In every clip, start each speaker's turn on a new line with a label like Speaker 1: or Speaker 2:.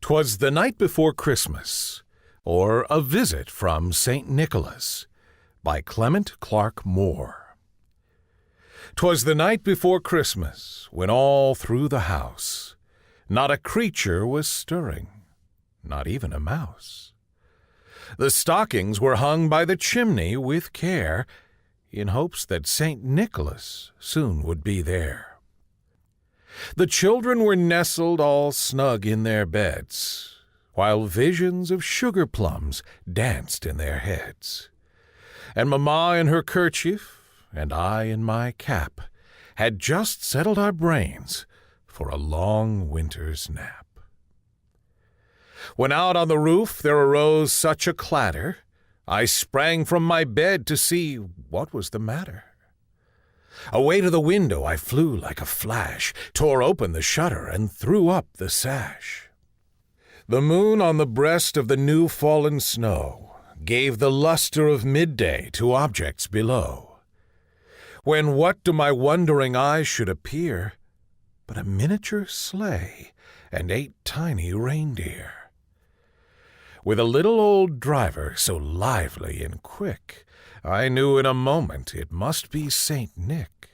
Speaker 1: 'Twas the night before Christmas, or A Visit from St. Nicholas, by Clement Clarke Moore. 'Twas the night before Christmas, when all through the house not a creature was stirring, not even a mouse. The stockings were hung by the chimney with care, in hopes that St. Nicholas soon would be there. The children were nestled all snug in their beds, while visions of sugar plums danced in their heads. And Mamma in her kerchief, and I in my cap, had just settled our brains for a long winter's nap. When out on the roof there arose such a clatter, I sprang from my bed to see what was the matter. Away to the window I flew like a flash, tore open the shutter, and threw up the sash. The moon on the breast of the new-fallen snow gave the luster of midday to objects below, when what to my wondering eyes should appear but a miniature sleigh and 8 tiny reindeer, with a little old driver so lively and quick, I knew in a moment it must be St. Nick.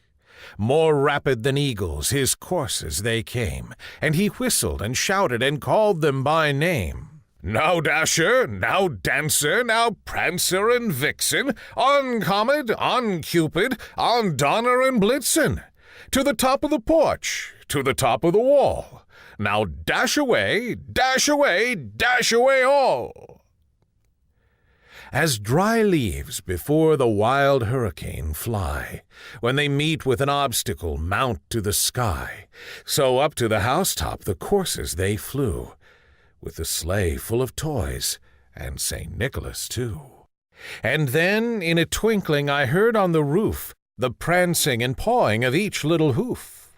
Speaker 1: More rapid than eagles his courses they came, and he whistled and shouted and called them by name. Now Dasher, now Dancer, now Prancer and Vixen, on Comet, on Cupid, on Donner and Blitzen, to the top of the porch, to the top of the wall. Now dash away, dash away, dash away all. As dry leaves before the wild hurricane fly, when they meet with an obstacle mount to the sky, so up to the housetop the courses they flew, with the sleigh full of toys, and St. Nicholas too. And then in a twinkling I heard on the roof the prancing and pawing of each little hoof.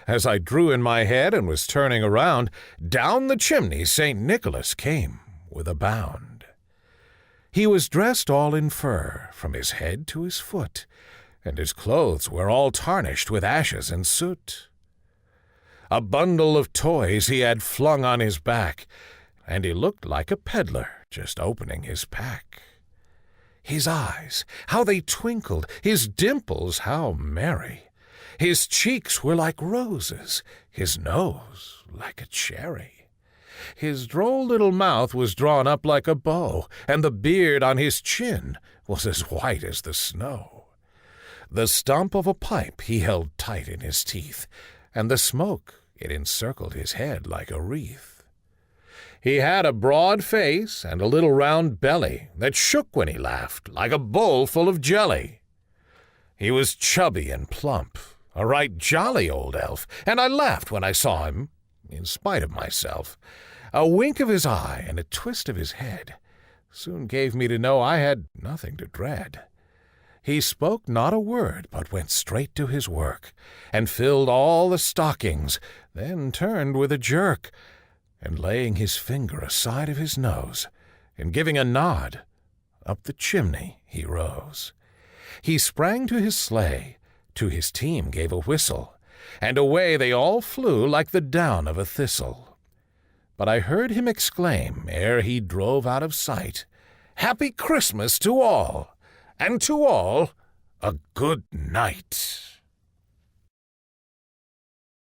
Speaker 1: As I drew in my head and was turning around, down the chimney St. Nicholas came with a bound. He was dressed all in fur, from his head to his foot, and his clothes were all tarnished with ashes and soot. A bundle of toys he had flung on his back, and he looked like a peddler just opening his pack. His eyes, how they twinkled, his dimples, how merry. His cheeks were like roses, his nose like a cherry. His droll little mouth was drawn up like a bow, and the beard on his chin was as white as the snow. The stump of a pipe he held tight in his teeth, and the smoke it encircled his head like a wreath. He had a broad face and a little round belly that shook when he laughed like a bowl full of jelly. He was chubby and plump, a right jolly old elf, and I laughed when I saw him, in spite of myself. A wink of his eye and a twist of his head soon gave me to know I had nothing to dread. He spoke not a word, but went straight to his work, and filled all the stockings, then turned with a jerk, and laying his finger aside of his nose, and giving a nod, up the chimney he rose. He sprang to his sleigh, to his team gave a whistle, and away they all flew like the down of a thistle. But I heard him exclaim, ere he drove out of sight, "Happy Christmas to all, and to all a good night."